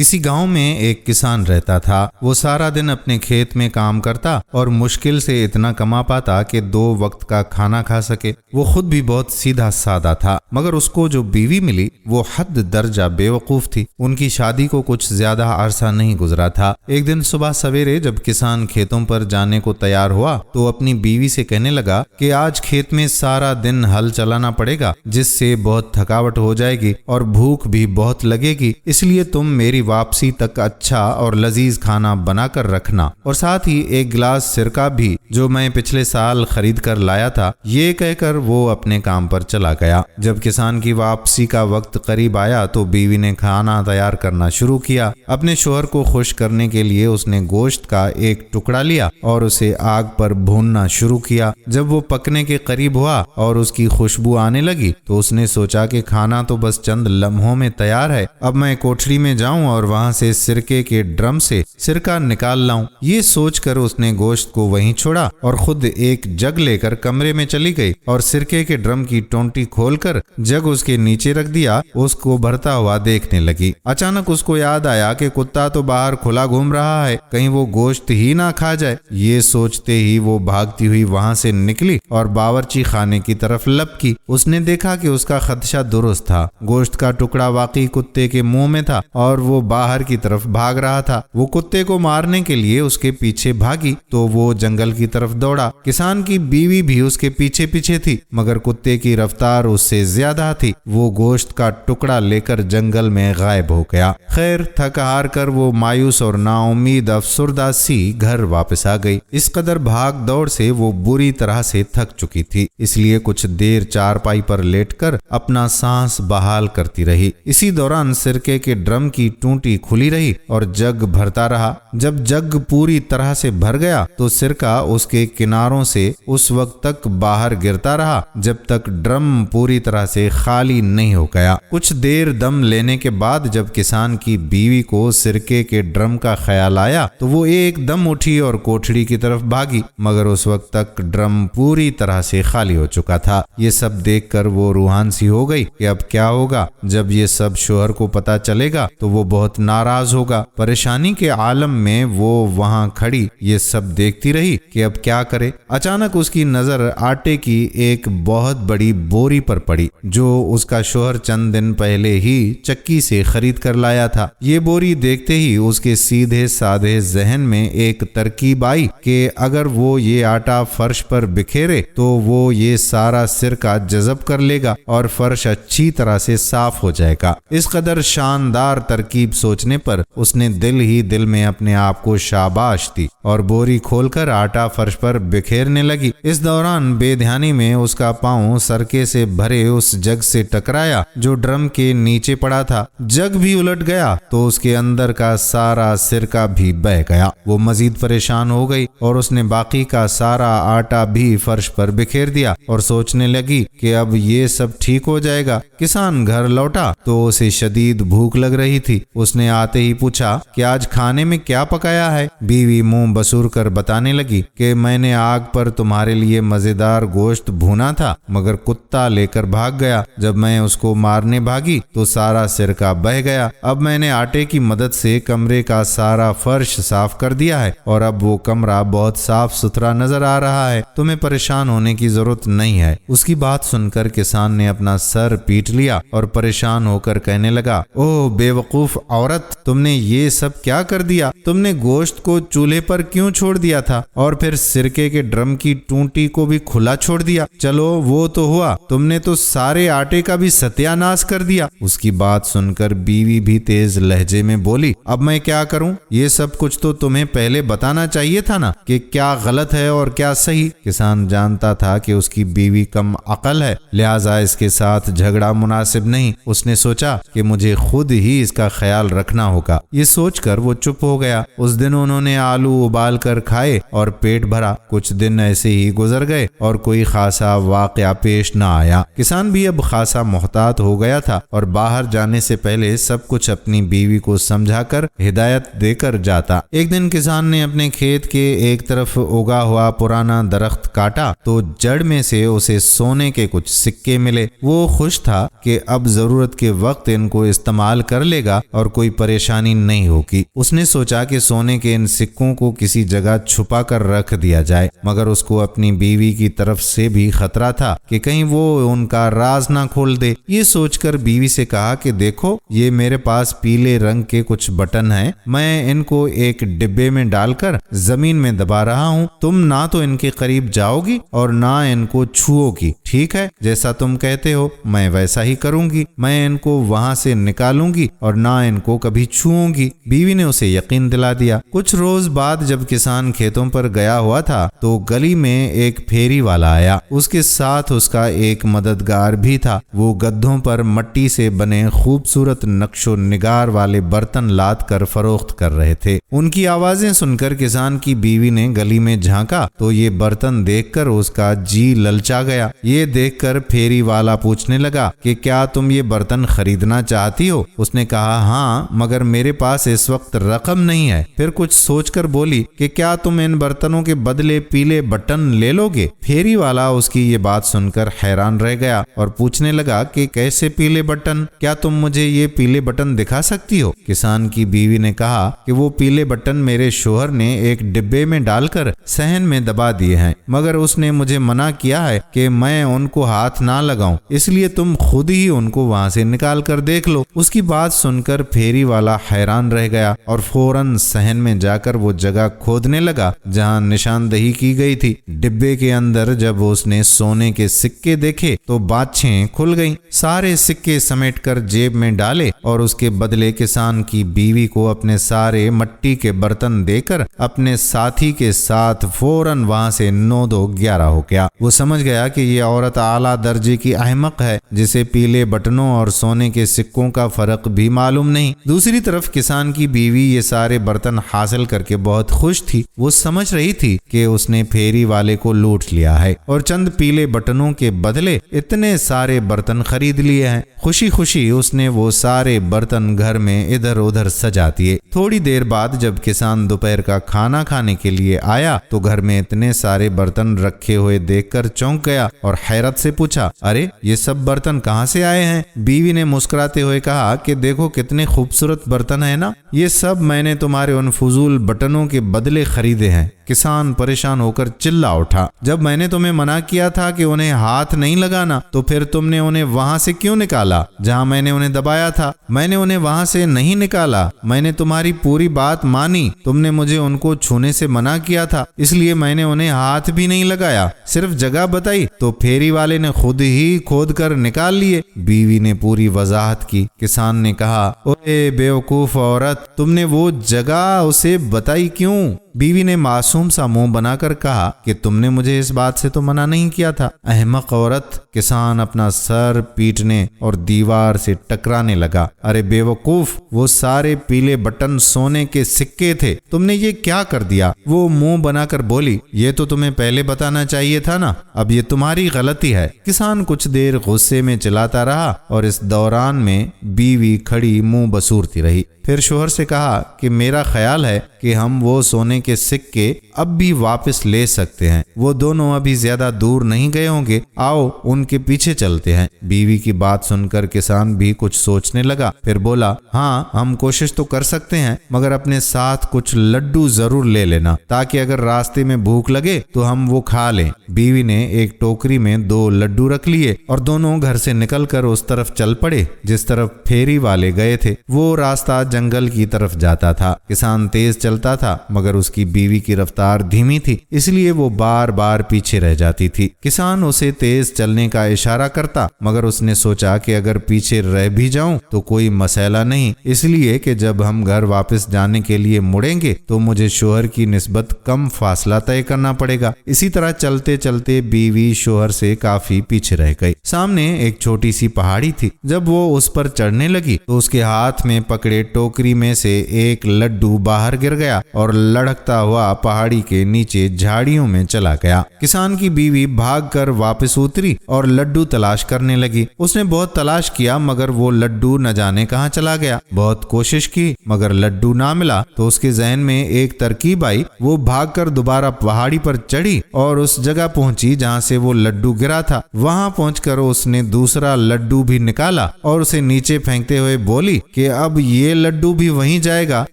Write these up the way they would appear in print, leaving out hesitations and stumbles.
کسی گاؤں میں ایک کسان رہتا تھا۔ وہ سارا دن اپنے کھیت میں کام کرتا اور مشکل سے اتنا کما پاتا کہ 2 وقت کا کھانا کھا سکے۔ وہ خود بھی بہت سیدھا سادہ تھا، مگر اس کو جو بیوی ملی وہ حد درجہ بے وقوف تھی۔ ان کی شادی کو کچھ زیادہ عرصہ نہیں گزرا تھا۔ ایک دن صبح سویرے جب کسان کھیتوں پر جانے کو تیار ہوا تو اپنی بیوی سے کہنے لگا کہ آج کھیت میں سارا دن ہل چلانا پڑے گا، جس سے بہت تھکاوٹ ہو جائے گی اور بھوک بھی بہت لگے گی، اس لیے تم میری واپسی تک اچھا اور لذیذ کھانا بنا کر رکھنا، اور ساتھ ہی ایک گلاس سرکہ بھی جو میں پچھلے سال خرید کر لایا تھا۔ یہ کہہ کر وہ اپنے کام پر چلا گیا۔ جب کسان کی واپسی کا وقت قریب آیا تو بیوی نے کھانا تیار کرنا شروع کیا۔ اپنے شوہر کو خوش کرنے کے لیے اس نے گوشت کا ایک ٹکڑا لیا اور اسے آگ پر بھوننا شروع کیا۔ جب وہ پکنے کے قریب ہوا اور اس کی خوشبو آنے لگی تو اس نے سوچا کہ کھانا تو بس چند لمحوں میں تیار ہے، اب میں کوٹھری میں جاؤں اور وہاں سے سرکے کے ڈرم سے سرکہ نکال لاؤں۔ یہ سوچ کر اس نے گوشت کو وہیں چھوڑا اور خود ایک جگ لے کر کمرے میں چلی گئی اور سرکے کے ڈرم کی ٹونٹی کھول کر جگ اس کے نیچے رکھ دیا۔ اس کو بھرتا ہوا دیکھنے لگی۔ اچانک اس کو یاد آیا کہ کتا تو باہر کھلا گھوم رہا ہے، کہیں وہ گوشت ہی نہ کھا جائے۔ یہ سوچتے ہی وہ بھاگتی ہوئی وہاں سے نکلی اور باورچی خانے کی طرف لپکی۔ اس نے دیکھا کہ اس کا خدشہ درست تھا، گوشت کا ٹکڑا واقعی کتے کے منہ میں تھا اور وہ باہر کی طرف بھاگ رہا تھا۔ وہ کتے کو مارنے کے لیے اس کے پیچھے بھاگی تو وہ جنگل کی طرف دوڑا۔ کسان کی بیوی بھی اس کے پیچھے پیچھے تھی، مگر کتے کی رفتار اس سے زیادہ تھی۔ وہ گوشت کا ٹکڑا لے کر جنگل میں غائب ہو گیا۔ خیر، تھک ہار کر وہ مایوس اور نا امید افسردہ سی گھر واپس آ گئی۔ اس قدر بھاگ دوڑ سے وہ بری طرح سے تھک چکی تھی، اس لیے کچھ دیر چارپائی پر لیٹ کر اپنا سانس بحال کرتی رہی۔ اسی دوران سرکے کے ڈرم کی ٹونٹی کھلی رہی اور جگ بھرتا رہا۔ جب جگ پوری طرح سے بھر گیا تو سرکہ اس کے کناروں سے اس وقت تک باہر گرتا رہا جب تک ڈرم پوری طرح سے خالی نہیں ہو گیا۔ کچھ دیر دم لینے کے بعد جب کسان کی بیوی کو سرکے کے ڈرم کا خیال آیا تو وہ ایک دم اٹھی اور کوٹھڑی کی طرف بھاگی، مگر اس وقت تک ڈرم پوری طرح سے خالی ہو چکا تھا۔ یہ سب دیکھ کر وہ روحان سی ہو گئی کہ اب کیا ہوگا۔ جب یہ سب شوہر کو پتا چلے گا تو وہ بہت ناراض ہوگا۔ پریشانی کے عالم میں وہ وہاں کھڑی یہ سب دیکھتی رہی کہ اب کیا کرے۔ اچانک اس کی نظر آٹے کی ایک بہت بڑی بوری پر پڑی جو اس کا شوہر چند دن پہلے ہی چکی سے خرید کر لایا تھا۔ یہ بوری دیکھتے ہی اس کے سیدھے سادھے ذہن میں ایک ترکیب آئی کہ اگر وہ یہ آٹا فرش پر بکھیرے تو وہ یہ سارا سرکہ جذب کر لے گا اور فرش اچھی طرح سے صاف ہو جائے گا۔ اس قدر شاندار ترکیب سوچنے پر اس نے دل ہی دل میں اپنے آپ کو شاباش دی اور بوری کھول کر آٹا فرش پر بکھیرنے لگی۔ اس دوران بے دھیانی میں اس کا پاؤں سرکے سے بھرے اس جگ سے ٹکرایا جو ڈرم کے نیچے پڑا تھا۔ جگ بھی الٹ گیا تو اس کے اندر کا سارا سرکہ بھی بہہ گیا۔ وہ مزید پریشان ہو گئی اور اس نے باقی کا سارا آٹا بھی فرش پر بکھیر دیا اور سوچنے لگی کہ اب یہ سب ٹھیک ہو جائے گا۔ کسان گھر لوٹا تو اسے شدید بھوک لگ رہی تھی۔ اس نے آتے ہی پوچھا کہ آج کھانے میں کیا پکایا ہے؟ بیوی منہ بسور کر بتانے لگی کہ میں نے آگ پر تمہارے لیے مزیدار گوشت بھونا تھا، مگر کتا لے کر بھاگ گیا۔ جب میں اس کو مارنے بھاگی تو سارا سرکہ بہہ گیا۔ اب میں نے آٹے کی مدد سے کمرے کا سارا فرش صاف کر دیا ہے اور اب وہ کمرہ بہت صاف ستھرا نظر آ رہا ہے۔ تمہیں پریشان ہونے کی ضرورت نہیں ہے۔ اس کی بات سن کر کسان نے اپنا سر پیٹ لیا اور پریشان ہو کر کہنے لگا، اوہ بے وقوف عورت، تم نے یہ سب کیا کر دیا؟ تم نے گوشت کو چولہے پر کیوں چھوڑ دیا تھا اور پھر سرکے کے ڈرم کی ٹونٹی کو بھی کھلا چھوڑ دیا؟ چلو وہ تو ہوا، تم نے تو سارے آٹے کا بھی ستیا ناش کر دیا۔ اس کی بات سن کر بیوی بھی تیز لہجے میں بولی، اب میں کیا کروں؟ یہ سب کچھ تو تمہیں پہلے بتانا چاہیے تھا نا کہ کیا غلط ہے اور کیا صحیح۔ کسان جانتا تھا کہ اس کی بیوی کم عقل ہے، لہٰذا اس کے ساتھ جھگڑا مناسب نہیں۔ اس نے سوچا کہ مجھے خود ہی اس کا خیال رکھنا ہوگا۔ یہ سوچ کر وہ چپ ہو گیا۔ اس دن انہوں نے آلو ابال کر کھائے اور پیٹ بھرا۔ کچھ دن ایسے ہی گزر گئے اور کوئی خاصا واقعہ پیش نہ آیا۔ کسان بھی اب خاصا محتاط ہو گیا تھا اور باہر جانے سے پہلے سب کچھ اپنی بیوی کو سمجھا کر ہدایت دے کر جاتا۔ ایک دن کسان نے اپنے کھیت کے ایک طرف اگا ہوا پرانا درخت کاٹا تو جڑ میں سے اسے سونے کے کچھ سکے ملے۔ وہ خوش تھا کہ اب ضرورت کے وقت ان کو استعمال کر لے گا اور कोई परेशानी नहीं होगी। उसने सोचा कि सोने के इन सिक्कों को किसी जगह छुपा कर रख दिया जाए, मगर उसको अपनी बीवी की तरफ से भी खतरा था कि कहीं वो उनका राज ना खोल दे। ये सोचकर बीवी से कहा कि देखो, ये मेरे पास पीले रंग के कुछ बटन हैं, मैं इनको एक डिब्बे में डालकर जमीन में दबा रहा हूँ। तुम ना तो इनके करीब जाओगी और ना इनको छुओगी, ठीक है? जैसा तुम कहते हो मैं वैसा ही करूंगी। मैं इनको वहां से निकालूंगी और ना इनको कभी छुऊंगी। बीवी ने उसे यकीन दिला दिया। कुछ रोज बाद जब किसान खेतों पर गया हुआ था तो गली में एक फेरी वाला आया। उसके साथ उसका एक मददगार भी था। वो गड्ढों पर मट्टी से बने खूबसूरत नक्शो निगार वाले बर्तन लाद कर फरोख्त कर रहे थे। उनकी आवाजें सुनकर किसान की बीवी ने गली में झांका तो ये बर्तन देखकर उसका जी ललचा गया। ये देखकर फेरी वाला पूछने लगा कि क्या तुम ये बर्तन खरीदना चाहती हो? उसने कहा हाँ, मगर मेरे पास इस वक्त रकम नहीं है। फिर कुछ सोचकर बोली कि क्या तुम इन बर्तनों के बदले पीले बटन ले लोगे? फेरी वाला उसकी ये बात सुनकर हैरान रह गया और पूछने लगा कि कैसे पीले बटन? क्या तुम मुझे ये पीले बटन दिखा सकती हो? किसान की बीवी ने कहा कि वो पीले बटन मेरे शोहर ने एक डिब्बे में डालकर सहन में दबा दिए हैं, मगर उसने मुझे मना किया है कि मैं उनको हाथ ना लगाऊं, इसलिए तुम खुद ही उनको वहां से निकाल कर देख लो। उसकी बात सुनकर फेरी वाला हैरान रह गया और फौरन सहन में जाकर वो जगह खोदने लगा जहां निशानदही की गई थी। डिब्बे के अंदर जब उसने सोने के सिक्के देखे तो बाछें खुल गईं। सारे सिक्के समेटकर जेब में डाले और उसके बदले किसान की बीवी को अपने सारे मट्टी के बर्तन देकर अपने साथी के साथ फौरन वहां से 9-2-11 हो गया। वो समझ गया कि ये औरत आला दर्जे की अहमक है, जिसे पीले बटनों और सोने के सिक्कों का फर्क भी मालूम नहीं। दूसरी तरफ किसान की बीवी ये सारे बर्तन हासिल करके बहुत खुश थी। वो समझ रही थी कि उसने फेरी वाले को लूट लिया है और चंद पीले बटनों के बदले इतने सारे बर्तन खरीद लिए हैं। खुशी खुशी उसने वो सारे बर्तन घर में इधर उधर सजा दिए। थोड़ी देर बाद जब किसान दोपहर का खाना खाने के लिए आया तो घर में इतने सारे बर्तन रखे हुए देखकर चौंक गया और हैरत से पूछा, अरे ये सब बर्तन कहाँ से आए हैं? बीवी ने मुस्कुराते हुए कहा कि देखो कितने खूबसूरत बर्तन है ना, ये सब मैंने तुम्हारे उन फजूल बटनों के बदले खरीदे हैं। किसान परेशान होकर चिल्ला उठा, जब मैंने तुम्हें मना किया था कि उन्हें हाथ नहीं लगाना तो फिर तुमने उन्हें वहां से क्यों निकाला जहां मैंने उन्हें दबाया था? मैंने उन्हें वहां से नहीं निकाला, मैंने तुम्हारी पूरी बात मानी। तुमने मुझे उनको छूने से मना किया था, इसलिए मैंने उन्हें हाथ भी नहीं लगाया, सिर्फ जगह बताई तो फेरी वाले ने खुद ही खोद कर निकाल लिए। बीवी ने पूरी वजाहत की। किसान ने कहा, ओए बेवकूफ औरत, तुमने वो जगह उसे बताई क्यों? बीवी ने मासूम सा मुंह बनाकर कहा कि तुमने मुझे इस बात से तो मना नहीं किया था। अहमक औरत। किसान अपना सर पीटने और दीवार से टकराने लगा। अरे बेवकूफ, वो सारे पीले बटन सोने के सिक्के थे, तुमने ये क्या कर दिया? वो मुंह बनाकर बोली, ये तो तुम्हें पहले बताना चाहिए था ना, अब ये तुम्हारी गलती है। किसान कुछ देर गुस्से में चिल्लाता रहा और इस दौरान में बीवी खड़ी मुंह बसूरती रही। फिर शोहर से कहा कि मेरा ख्याल है कि हम वो सोने के सिक्के अब भी वापस ले सकते हैं। वो दोनों अभी ज्यादा दूर नहीं गए होंगे, आओ उनके पीछे चलते हैं। बीवी की बात सुनकर किसान भी कुछ सोचने लगा। फिर बोला, हाँ हम कोशिश तो कर सकते हैं, मगर अपने साथ कुछ लड्डू जरूर ले लेना, ताकि अगर रास्ते में भूख लगे तो हम वो खा लें। बीवी ने एक टोकरी में 2 लड्डू रख लिए और दोनों घर से निकलकर उस तरफ चल पड़े जिस तरफ फेरी वाले गए थे। वो रास्ता जंगल की तरफ जाता था। किसान तेज चलता था मगर उसकी बीवी की रफ्तार धीमी थी, इसलिए वो बार बार पीछे रह जाती थी। किसान उसे तेज चलने का इशारा करता, मगर उसने सोचा कि अगर पीछे रह भी जाऊं तो कोई मसला नहीं, इसलिए कि जब हम घर वापस जाने के लिए मुड़ेंगे तो मुझे शोहर की निस्बत कम फासला तय करना पड़ेगा। इसी तरह चलते चलते बीवी शोहर से काफी पीछे रह गई। सामने एक छोटी सी पहाड़ी थी। जब वो उस पर चढ़ने लगी तो उसके हाथ में पकड़े टोकरी में से एक लड्डू बाहर गिर गया और लढ़कता हुआ पहाड़ी के नीचे झाड़ियों में चला गया। किसान की बीवी भागकर वापस उतरी और लड्डू तलाश करने लगी। उसने बहुत तलाश किया मगर वो लड्डू न जाने कहां चला गया। बहुत कोशिश की मगर लड्डू ना मिला तो उसके जहन में एक तरकीब आई। वो भागकर दोबारा पहाड़ी पर चढ़ी और उस जगह पहुंची जहां से वो लड्डू गिरा था। वहां पहुंचकर उसने दूसरा लड्डू भी निकाला और उसे नीचे फेंकते हुए बोली कि अब ये लड्डू भी वहीं जाएगा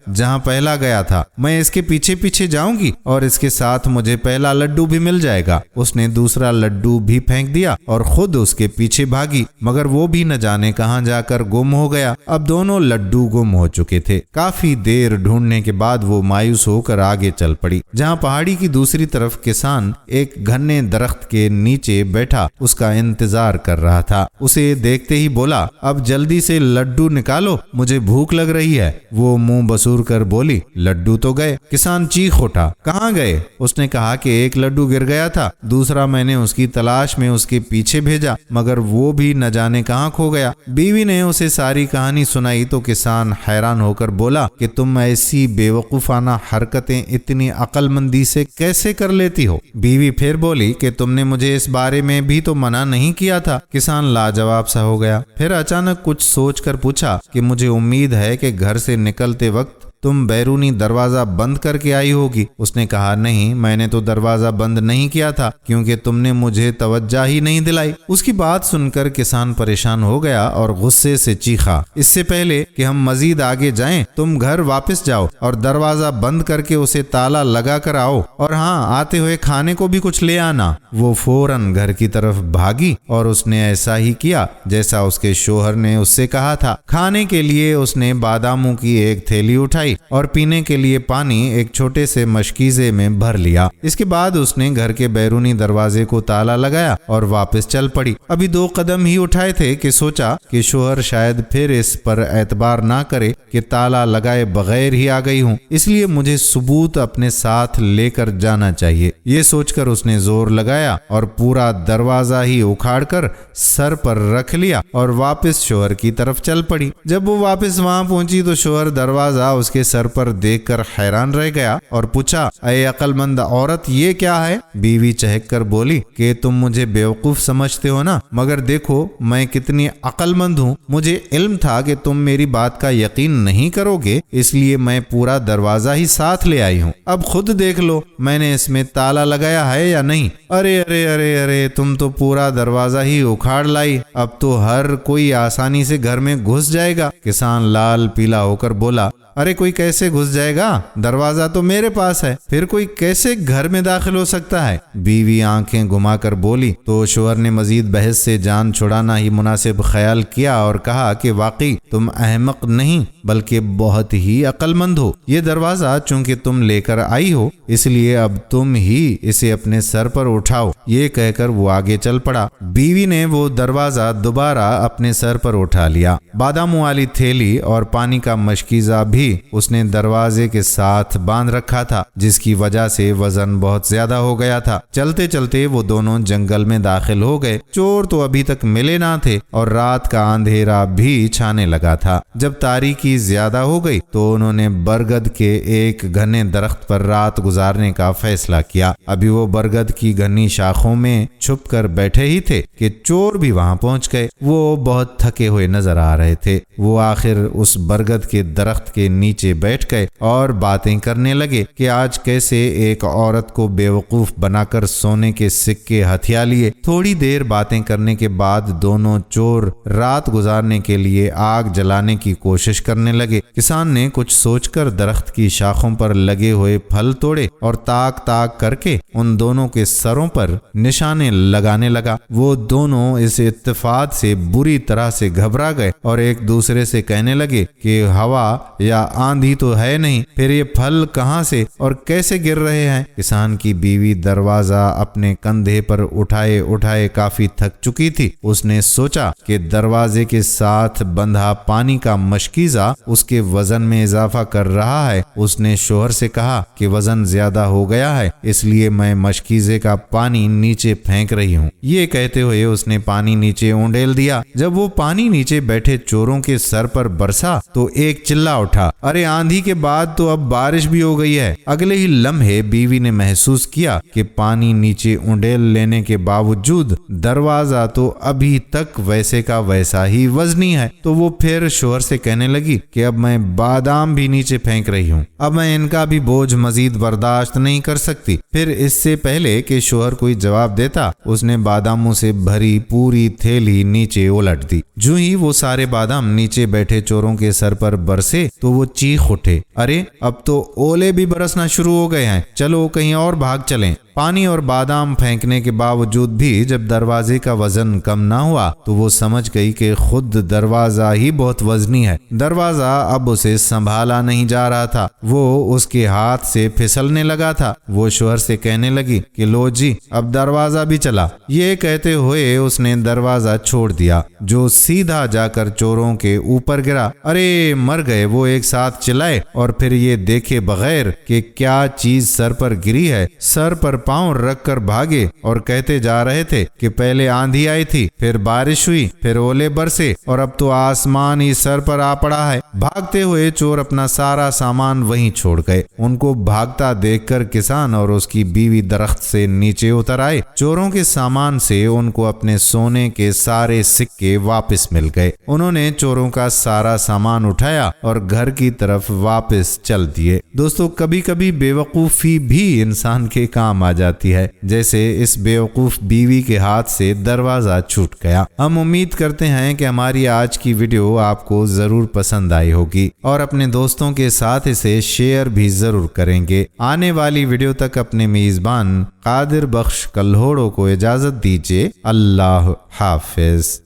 जहां पहला गया था। मैं इसके पीछे पीछे जाऊंगी और इसके साथ मुझे पहला लड्डू भी मिल जाएगा। उसने दूसरा लड्डू भी फेंक दिया और खुद उसके पीछे भागी, मगर वो भी न जाने कहां जाकर गुम हो गया। अब दोनों लड्डू गुम हो चुके थे। काफी देर ढूंढने के बाद वो मायूस होकर आगे चल पड़ी। जहां पहाड़ी की दूसरी तरफ किसान एक घने दरख्त के नीचे बैठा उसका इंतजार कर रहा था। उसे देखते ही बोला, अब जल्दी से लड्डू निकालो, मुझे भूख लग रही है। वो मुंह बसूर कर बोली, लड्डू तो गए। किसान चीख उठा, कहाँ गए? उसने कहा कि एक लड्डू गिर गया था, दूसरा मैंने उसकी तलाश में उसके पीछे भेजा, मगर वो भी न जाने कहाँ खो गया। बीवी ने उसे सारी कहानी सुनाई तो किसान हैरान होकर बोला कि तुम ऐसी बेवकूफाना हरकतें इतनी अक्लमंदी से कैसे कर लेती हो? बीवी फिर बोली कि तुमने मुझे इस बारे में भी तो मना नहीं किया था। किसान लाजवाब सा हो गया। फिर अचानक कुछ सोचकर पूछा कि मुझे उम्मीद है कि घर से निकलते वक्त तुम बैरूनी दरवाजा बंद करके आई होगी। उसने कहा, नहीं, मैंने तो दरवाजा बंद नहीं किया था क्योंकि तुमने मुझे तवज्जो ही नहीं दिलाई। उसकी बात सुनकर किसान परेशान हो गया और गुस्से से चीखा, इससे पहले कि हम मजीद आगे जाएं, तुम घर वापस जाओ और दरवाजा बंद करके उसे ताला लगा कर आओ, और हाँ, आते हुए खाने को भी कुछ ले आना। वो फौरन घर की तरफ भागी और उसने ऐसा ही किया जैसा उसके शोहर ने उससे कहा था। खाने के लिए उसने बादामों की एक थैली उठाई और पीने के लिए पानी एक छोटे से मशकीजे में भर लिया। इसके बाद उसने घर के बैरूनी दरवाजे को ताला लगाया और वापस चल पड़ी। अभी 2 कदम ही उठाए थे कि सोचा कि शोहर शायद फिर इस पर एतबार ना करे कि ताला लगाए बगैर ही आ गई हूँ, इसलिए मुझे सबूत अपने साथ लेकर जाना चाहिए। ये सोचकर उसने जोर लगाया और पूरा दरवाजा ही उखाड़कर सर पर रख लिया और वापस शोहर की तरफ चल पड़ी। जब वो वापस वहां पहुंची तो शोहर दरवाजा उसके सर पर देखकर हैरान रह गया और पूछा, ऐ अक्लमंद औरत, ये क्या है? बीवी चहक कर बोली कि तुम मुझे बेवकूफ समझते हो ना, मगर देखो मैं कितनी अक्लमंद हूँ। मुझे इल्म था कि तुम मेरी बात का यकीन नहीं करोगे, इसलिए मैं पूरा दरवाजा ही साथ ले आई हूँ। अब खुद देख लो मैंने इसमें ताला लगाया है या नहीं। अरे अरे अरे अरे, तुम तो पूरा दरवाजा ही उखाड़ लाई। अब तो हर कोई आसानी से घर में घुस जाएगा। किसान लाल पीला होकर बोला, अरे कोई कैसे घुस जाएगा? दरवाजा तो मेरे पास है, फिर कोई कैसे घर में दाखिल हो सकता है? बीवी आंखें घुमाकर बोली तो शोहर ने मजीद बहस से जान छुड़ाना ही मुनासिब ख्याल किया और कहा कि वाकई तुम अहमक नहीं बल्कि बहुत ही अक्लमंद हो। ये दरवाजा चूंकि तुम लेकर आई हो इसलिए अब तुम ही इसे अपने सर पर उठाओ। ये कहकर वो आगे चल पड़ा। बीवी ने वो दरवाजा दोबारा अपने सर पर उठा लिया। बादामों वाली थैली और पानी का मशकीजा भी उसने दरवाजे के साथ बांध रखा था, जिसकी वजह से वजन बहुत ज्यादा हो गया था। चलते चलते वो दोनों जंगल में दाखिल हो गए। चोर तो अभी तक मिले ना थे और रात का अंधेरा भी छाने लगा था। जब तारीकी ज्यादा हो गई तो उन्होंने बरगद के एक घने दरख्त पर रात गुजारने का फैसला किया। अभी वो बरगद की घनी शाखों में छुप कर बैठे ही थे कि चोर भी वहां पहुंच गए। वो बहुत थके हुए नजर आ रहे थे। वो आखिर उस बरगद के दरख्त के नीचे बैठ गए और बातें करने लगे कि आज कैसे एक औरत को बेवकूफ बनाकर सोने के सिक्के हथिया लिए। थोड़ी देर बातें करने के बाद दोनों चोर रात गुजारने के लिए आग जलाने की कोशिश करने लगे। किसान ने कुछ सोचकर दरख्त की शाखों पर लगे हुए फल तोड़े और ताक ताक करके उन दोनों के सरों पर निशाने लगाने लगा। वो दोनों इस इत्तेफाक से बुरी तरह से घबरा गए और एक दूसरे से कहने लगे कि हवा या आंधी तो है नहीं, फिर ये फल कहां से और कैसे गिर रहे हैं? किसान की बीवी दरवाजा अपने कंधे पर उठाए उठाए काफी थक चुकी थी। उसने सोचा कि दरवाजे के साथ बंधा पानी का मशकीजा उसके वजन में इजाफा कर रहा है। उसने शोहर से कहा कि वजन ज्यादा हो गया है, इसलिए मैं मशकीजे का पानी नीचे फेंक रही हूँ। ये कहते हुए उसने पानी नीचे उंडेल दिया। जब वो पानी नीचे बैठे चोरों के सर पर बरसा तो एक चिल्ला उठा, اٹھا، ارے آندھی کے بعد تو اب بارش بھی ہو گئی ہے۔ اگلے ہی لمحے بیوی نے محسوس کیا کہ پانی نیچے انڈیل لینے کے باوجود دروازہ تو ابھی تک ویسے کا ویسا ہی وزنی ہے۔ تو وہ پھر شوہر سے کہنے لگی کہ اب میں بادام بھی نیچے پھینک رہی ہوں، اب میں ان کا بھی بوجھ مزید برداشت نہیں کر سکتی۔ پھر اس سے پہلے کہ شوہر کوئی جواب دیتا، اس نے باداموں سے بھری پوری تھیلی نیچے الٹ دی۔ جو ہی وہ سارے بادام نیچے بیٹھے چوروں کے سر پر برسے تو وہ چیخ اٹھے، ارے اب تو اولے بھی برسنا شروع ہو گئے ہیں، چلو کہیں اور بھاگ چلیں۔ پانی اور بادام پھینکنے کے باوجود بھی جب دروازے کا وزن کم نہ ہوا تو وہ سمجھ گئی کہ خود دروازہ ہی بہت وزنی ہے۔ دروازہ اب اسے سنبھالا نہیں جا رہا تھا، وہ اس کے ہاتھ سے پھسلنے لگا تھا۔ وہ شوہر سے کہنے لگی کہ لو جی اب دروازہ بھی چلا۔ یہ کہتے ہوئے اس نے دروازہ چھوڑ دیا جو سیدھا جا کر چوروں کے اوپر گرا۔ ارے مر گئے، وہ ایک ساتھ چلائے اور پھر یہ دیکھے بغیر کہ کیا چیز سر پر گری ہے، سر پر پاؤں رکھ کر بھاگے اور کہتے جا رہے تھے کہ پہلے آندھی آئی تھی، پھر بارش ہوئی، پھر اولے برسے اور اب تو آسمان ہی سر پر آ پڑا ہے۔ بھاگتے ہوئے چور اپنا سارا سامان وہیں چھوڑ گئے۔ ان کو بھاگتا دیکھ کر کسان اور اس کی بیوی درخت سے نیچے اتر آئے۔ چوروں کے سامان سے ان کو اپنے سونے کے سارے سکے واپس مل گئے۔ انہوں نے چوروں کا سارا سامان اٹھایا اور گھر کی طرف واپس چل دیے۔ دوستو کبھی کبھی بے وقوفی بھی انسان کے کام آ جاتی ہے، جیسے اس بیوقوف بیوی کے ہاتھ سے دروازہ چھوٹ گیا۔ ہم امید کرتے ہیں کہ ہماری آج کی ویڈیو آپ کو ضرور پسند آئی ہوگی اور اپنے دوستوں کے ساتھ اسے شیئر بھی ضرور کریں گے۔ آنے والی ویڈیو تک اپنے میزبان قادر بخش کلہوڑوں کو اجازت دیجیے۔ اللہ حافظ۔